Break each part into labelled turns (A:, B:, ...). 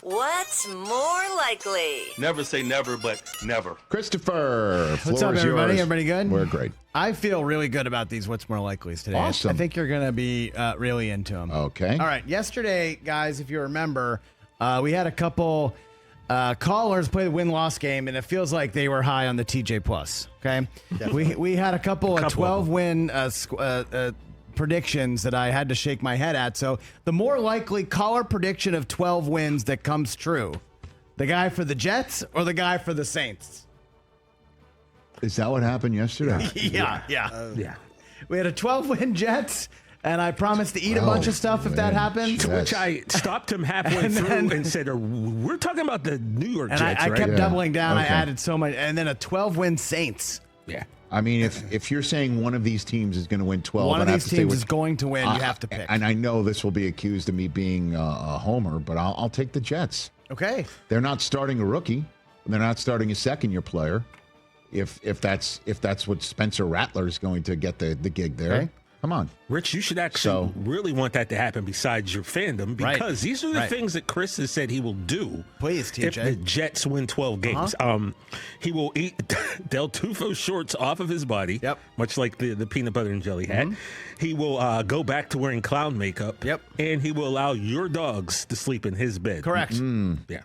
A: What's more likely?
B: Never say never, but never.
C: Christopher,
D: what's up, everybody?
C: Yours.
D: Everybody good?
C: We're great.
D: I feel really good about these What's More Likely's today.
C: Awesome.
D: I think you're going to be really into them.
C: Okay.
D: All right. Yesterday, guys, if you remember, we had a couple callers play the win-loss game, and it feels like they were high on the TJ Plus. Okay. We had a couple of 12-win predictions that I had to shake my head at. So the more likely caller prediction of 12 wins that comes true, the guy for the Jets or the guy for the Saints?
C: Is that what happened yesterday?
D: Yeah. We had a 12-win Jets, and I promised to eat a bunch of stuff if that happens.
E: To which I stopped him halfway through and said, we're talking about the New York Jets,
D: and I
E: right?
D: kept doubling down.
C: Okay.
D: I added so much. And then a 12-win Saints.
E: Yeah.
C: I mean, if you're saying one of these teams is going to win 12,
D: One of
C: I'd have
D: these
C: to
D: teams
C: say
D: is going to win. You have to pick.
C: And I know this will be accused of me being a homer, but I'll take the Jets.
D: Okay.
C: They're not starting a rookie. They're not starting a second-year player. If that's what Spencer Rattler is going to get the gig there.
D: Okay.
C: Come on.
E: Rich, you should actually really want that to happen besides your fandom, because these are the things that Chris has said he will do.
D: Please, TJ.
E: If the Jets win 12 games. He will eat Del Tufo shorts off of his body, much like the peanut butter and jelly hat. He will go back to wearing clown makeup, and he will allow your dogs to sleep in his bed.
D: Correct.
E: Yeah.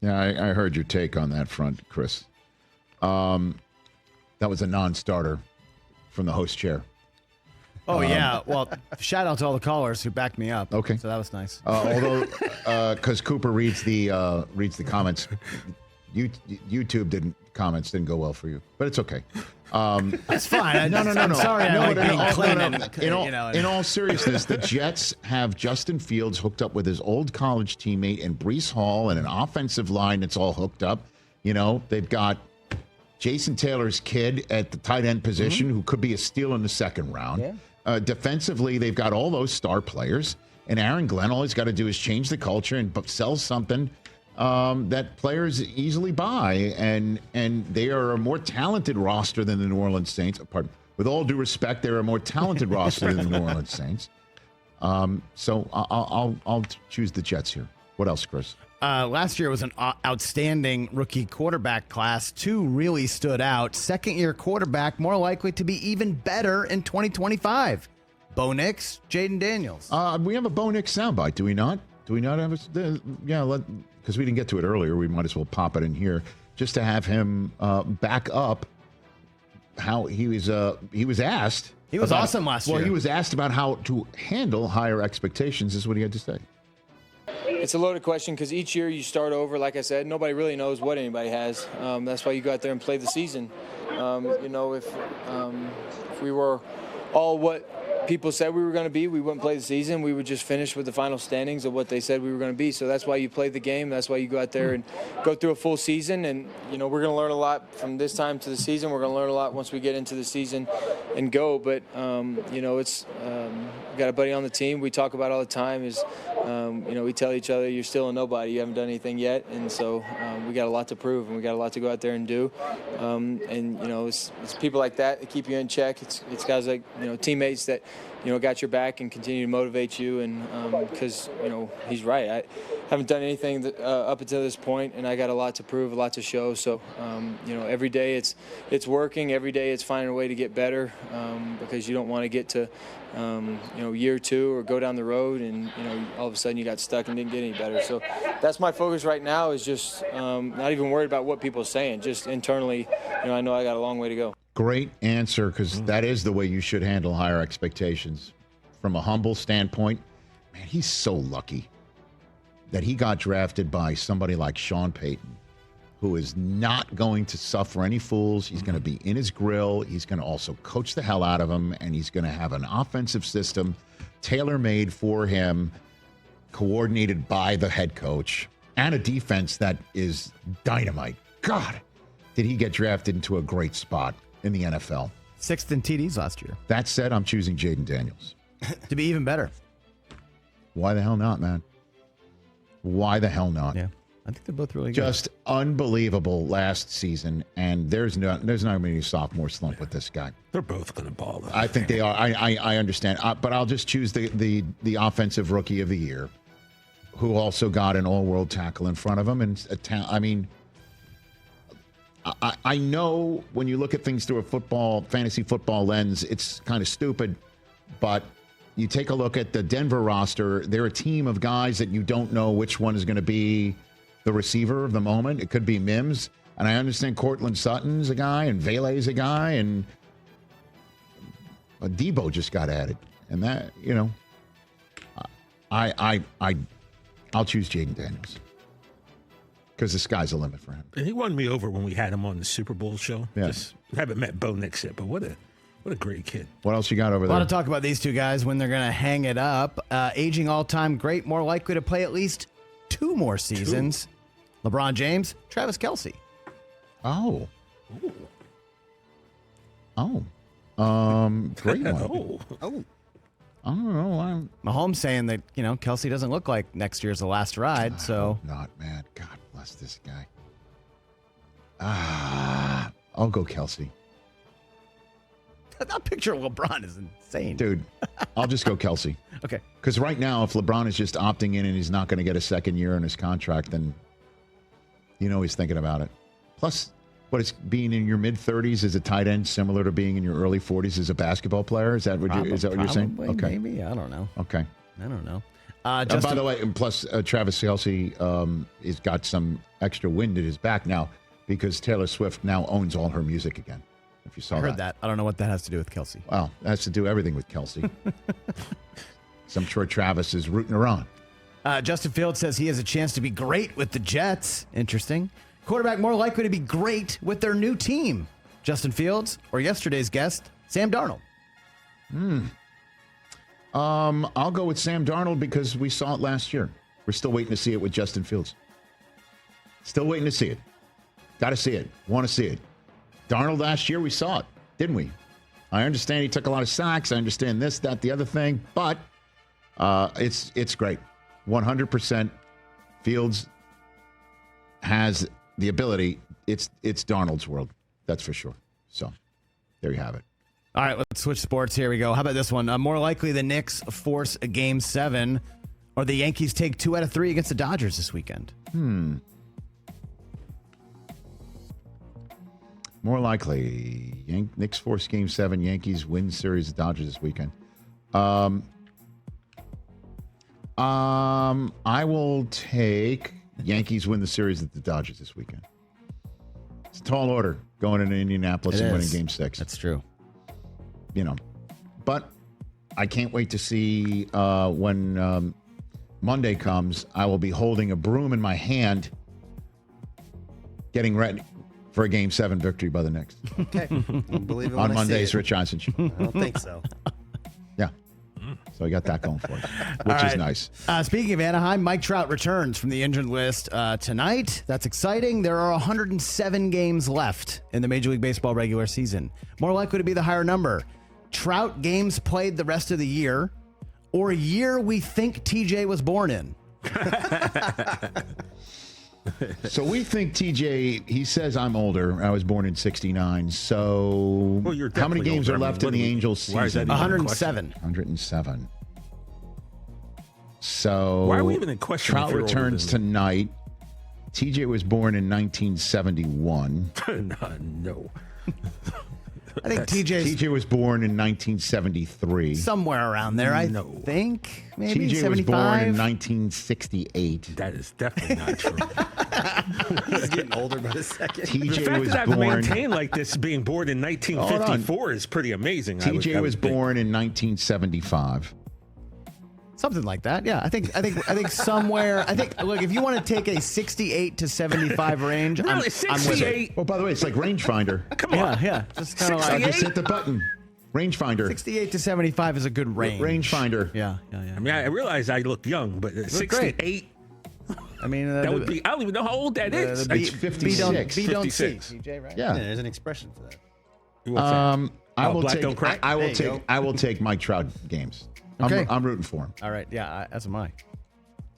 C: Yeah, I heard your take on that front, Chris. That was a non-starter from the host chair.
D: Oh, yeah. Well, shout out to all the callers who backed me up.
C: Okay.
D: So that was nice.
C: Although, because Cooper reads the comments, YouTube comments didn't go well for you, but it's okay.
D: That's fine.
C: No.
D: I'm sorry. I like being clean.
C: In all seriousness, the Jets have Justin Fields hooked up with his old college teammate and Breece Hall and an offensive line that's all hooked up. You know, they've got Jason Taylor's kid at the tight end position who could be a steal in the second round. Yeah. Defensively, they've got all those star players. And Aaron Glenn, all he's got to do is change the culture and sell something that players easily buy. And they are a more talented roster than the New Orleans Saints. Pardon. With all due respect, they're a more talented roster than the New Orleans Saints. So I'll choose the Jets here. What else, Chris?
D: Last year was an outstanding rookie quarterback class. Two really stood out. Second-year quarterback, more likely to be even better in 2025. Bo Nix, Jaden Daniels.
C: We have a Bo Nix soundbite, do we not? Do we not have a... Yeah, because we didn't get to it earlier. We might as well pop it in here just to have him back up how he was asked.
D: He was awesome last year.
C: Well, he was asked about how to handle higher expectations. This is what he had to say.
F: It's a loaded question because each year you start over. Like I said, nobody really knows what anybody has. That's why you go out there and play the season. If we were all what people said we were going to be, we wouldn't play the season. We would just finish with the final standings of what they said we were going to be. So that's why you play the game. That's why you go out there and go through a full season. And, we're going to learn a lot from this time to the season. We're going to learn a lot once we get into the season and go. But, it's we got a buddy on the team we talk about all the time is, we tell each other, you're still a nobody. You haven't done anything yet. And so we got a lot to prove, and we got a lot to go out there and do. It's people like that keep you in check. It's guys like, teammates that, got your back and continue to motivate you. And because, he's right. I haven't done anything up until this point, and I got a lot to prove, a lot to show. So, every day it's working. Every day it's finding a way to get better because you don't want to get to, year two or go down the road and, all of a sudden you got stuck and didn't get any better. So that's my focus right now is just not even worried about what people are saying. Just internally, I know I got a long way to go.
C: Great answer, because that is the way you should handle higher expectations. From a humble standpoint, man, he's so lucky that he got drafted by somebody like Sean Payton, who is not going to suffer any fools. He's going to be in his grill. He's going to also coach the hell out of him, and he's going to have an offensive system tailor-made for him, coordinated by the head coach, and a defense that is dynamite. God, did he get drafted into a great spot in the NFL.
D: 6th in TDs last year.
C: That said, I'm choosing Jaden Daniels.
D: To be even better.
C: Why the hell not, man? Why the hell not?
D: Yeah, I think they're both really good.
C: Just unbelievable last season, and there's not going to be a sophomore slump with this guy.
E: They're both going to ball.
C: I think they are. I understand, but I'll just choose the offensive rookie of the year. who also got an all-world tackle in front of him. And I mean, I know when you look at things through a fantasy football lens, it's kind of stupid, but you take a look at the Denver roster, they're a team of guys that you don't know which one is going to be the receiver of the moment. It could be Mims, and I understand Cortland Sutton's a guy, and Vele's a guy, and Debo just got added. And that, you know, I'll choose Jaden Daniels because the sky's the limit for him.
E: And he won me over when we had him on the Super Bowl show.
C: Yeah.
E: Just haven't met Bo Nix yet, but what a great kid.
C: What else you got over
D: A
C: there?
D: lot of talk about these two guys when they're going to hang it up. Aging all-time great, more likely to play at least 2 more seasons. LeBron James, Travis Kelce.
C: Oh. Great one. I don't know.
D: Mahomes saying that, you know, Kelce doesn't look like next year's the last ride, so.
C: Not, man. God bless this guy. I'll go Kelce.
D: That picture of LeBron is insane.
C: Dude, I'll just go Kelce.
D: Okay.
C: Because right now, if LeBron is just opting in and he's not going to get a second year in his contract, then you know he's thinking about it. Plus, what is being in your mid-30s as a tight end similar to being in your early 40s as a basketball player? Is that what you're saying?
D: Okay. Maybe. I don't know.
C: Okay.
D: I don't know.
C: By the way, and plus Travis Kelce has got some extra wind at his back now because Taylor Swift now owns all her music again. If you saw
D: I heard that. I don't know what that has to do with Kelce.
C: Well, that has to do everything with Kelce. So I'm sure Travis is rooting her on.
D: Justin Fields says he has a chance to be great with the Jets. Interesting. Quarterback more likely to be great with their new team. Justin Fields or yesterday's guest, Sam Darnold.
C: I'll go with Sam Darnold because we saw it last year. We're still waiting to see it with Justin Fields. Still waiting to see it. Got to see it. Want to see it. Darnold last year, we saw it, didn't we? I understand he took a lot of sacks. I understand this, that, the other thing, but it's great. 100% Fields has the ability. It's Darnold's world. That's for sure. So there you have it.
D: All right, let's switch sports. Here we go. How about this one? More likely the Knicks force a Game 7 or the Yankees take 2 out of 3 against the Dodgers this weekend.
C: More likely, Knicks force Game 7. Yankees win series of Dodgers this weekend. I will take Yankees win the series at the Dodgers this weekend. It's a tall order going into Indianapolis and winning Game 6.
D: That's true.
C: You know, but I can't wait to see when Monday comes. I will be holding a broom in my hand, getting ready for a Game 7 victory by the Knicks.
G: Okay. Believe it
C: on Monday's Rich Eisen Show.
G: I don't think so.
C: Yeah. So I got that going for you, which is nice.
D: Speaking of Anaheim, Mike Trout returns from the injured list tonight. That's exciting. There are 107 games left in the Major League Baseball regular season. More likely to be the higher number. Trout games played the rest of the year or year we think TJ was born in.
C: So we think TJ, he says I'm older. I was born in 69. So how many games are left in the Angels season?
D: 107.
C: 107. So
E: why are we even in question?
C: Trout returns tonight. TJ was born in 1971.
E: No.
D: I think TJ
C: was born in 1973.
D: Somewhere around there, I think. Maybe
C: TJ
D: 75?
C: was born in 1968.
E: That is definitely not true.
G: He's getting older by the second.
E: The
C: TJ
E: fact
C: was
E: that I've
C: born.
E: maintained like this, being born in 1954, is pretty amazing.
C: TJ was born in 1975.
D: Something like that. Yeah, I think somewhere. Look, if you want to take a 68 to 75 range,
E: Really,
D: I'm with
E: 68?
D: it.
C: Oh, by the way, it's like rangefinder.
E: Come on.
D: Yeah, just kind of
C: I
D: like
C: just hit the button. Rangefinder.
D: 68 to 75 is a good range.
C: Rangefinder.
D: Yeah.
E: I mean, I realize I look young, but 68.
D: I mean,
E: That would be. I don't even know how old that is.
C: It's 56.
D: B don't see.
E: 56.
D: TJ, right?
C: Yeah.
G: There's an expression for that.
E: What's that?
C: I will
E: Black
C: take.
E: don't crack?
C: I will take Mike Trout games.
D: Okay.
C: I'm rooting for him.
D: All right. Yeah, as am I.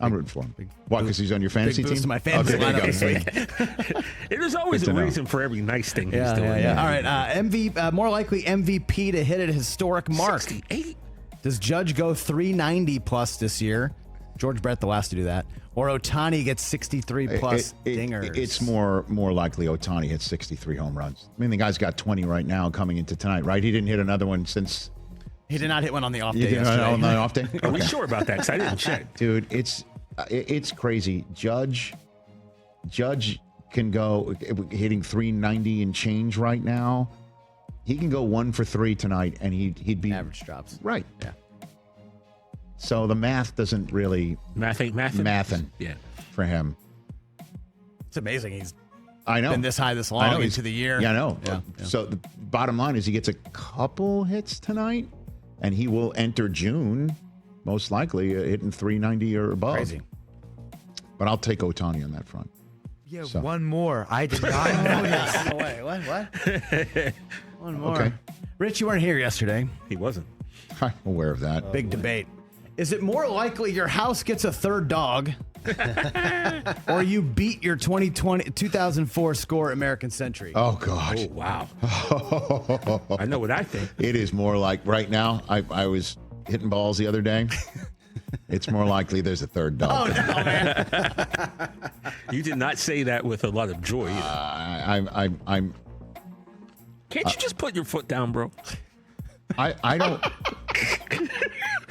C: I'm rooting for him. Why? Because he's on your fantasy
D: boost
C: team.
D: to my fantasy
C: okay, there you
D: lineup
C: go.
D: this week.
E: There's always
C: Good
E: a
C: to know.
E: reason for every nice thing he's
D: Yeah.
E: doing.
D: All right. More likely MVP to hit a historic mark.
E: 68.
D: Does Judge go 390 plus this year? George Brett the last to do that. Or Ohtani gets 63 plus dingers.
C: It's more likely Ohtani hits 63 home runs. I mean, the guy's got 20 right now coming into tonight, right? He didn't hit another one since.
D: He did not hit one on the off
C: You
D: day
C: didn't
D: yesterday.
C: on the off day?
E: Are we sure about that? Because I didn't check.
C: Dude, it's crazy. Judge can go hitting 390 and change right now. He can go 1 for 3 tonight, and he'd be
D: Average drops.
C: right.
D: Yeah.
C: So the math doesn't really
E: Math ain't mathin'.
C: mathin'
E: Yeah.
C: for him.
D: It's amazing he's
C: I know.
D: been this high this
C: I
D: long
C: know.
D: into the year.
C: Yeah, I know.
D: Yeah.
C: So the bottom line is he gets a couple hits tonight, and he will enter June, most likely, hitting 390 or above.
D: Crazy.
C: But I'll take Ohtani on that front.
H: Yeah,
C: So.
H: one more. I did not notice.
D: No way. What? One more.
C: Okay.
D: Rich, you weren't here yesterday.
E: He wasn't.
C: I'm aware of that.
D: Big debate. Is it more likely your house gets a third dog or you beat your 2004 score American Century?
C: Oh, gosh.
E: Oh, wow. I know what I think.
C: It is more like right now. I was hitting balls the other day. It's more likely there's a third dog.
D: Oh, no, man.
E: You did not say that with a lot of joy either.
C: I'm
E: Can't you just put your foot down, bro?
C: I don't.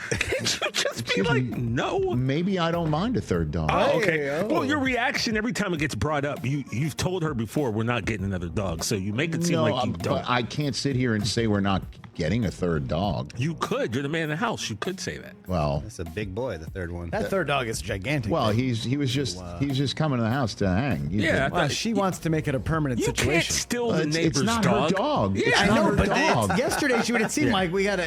E: Can't you just be
C: Excuse
E: like,
C: me.
E: no?
C: Maybe I don't mind a third dog.
E: Oh, okay.
D: Hey, oh.
E: Well, your reaction every time it gets brought up, you've told her before we're not getting another dog, so you make it seem like you don't.
C: But I can't sit here and say we're not getting a third dog.
E: You could. You're the man in the house. You could say that.
C: Well,
G: That's a big boy, the third one.
D: That third dog is gigantic.
C: well, he's just coming to the house to hang. He's
E: Yeah.
D: Well, she wants to make it a permanent
E: You
D: situation.
E: can't steal the
C: It's
E: neighbor's
C: not
E: dog.
C: her dog.
E: Yeah,
C: It's
D: I
C: not
D: know,
C: her
D: but
C: dog.
D: yesterday she would have seemed like we got to,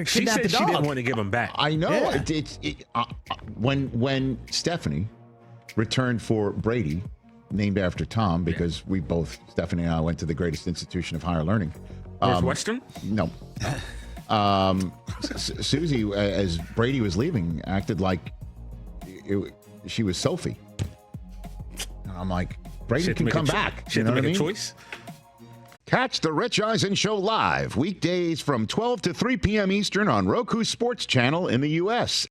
E: She
D: kidnap
E: said
D: the
E: she
D: dog.
E: didn't want to give him back.
C: I know.
D: Yeah.
C: When Stephanie returned for Brady, named after Tom, because Stephanie and I went to the greatest institution of higher learning.
E: Northwestern?
C: No. Susie, as Brady was leaving, acted like she was Sophie. And I'm like, Brady
E: She had to
C: can
E: make
C: come
E: a cho-
C: back.
E: She
C: You
E: had
C: know
E: to
C: what I
E: make a
C: mean?
E: choice.
C: Catch the Rich Eisen Show live weekdays from 12 to 3 p.m. Eastern on Roku Sports Channel in the U.S.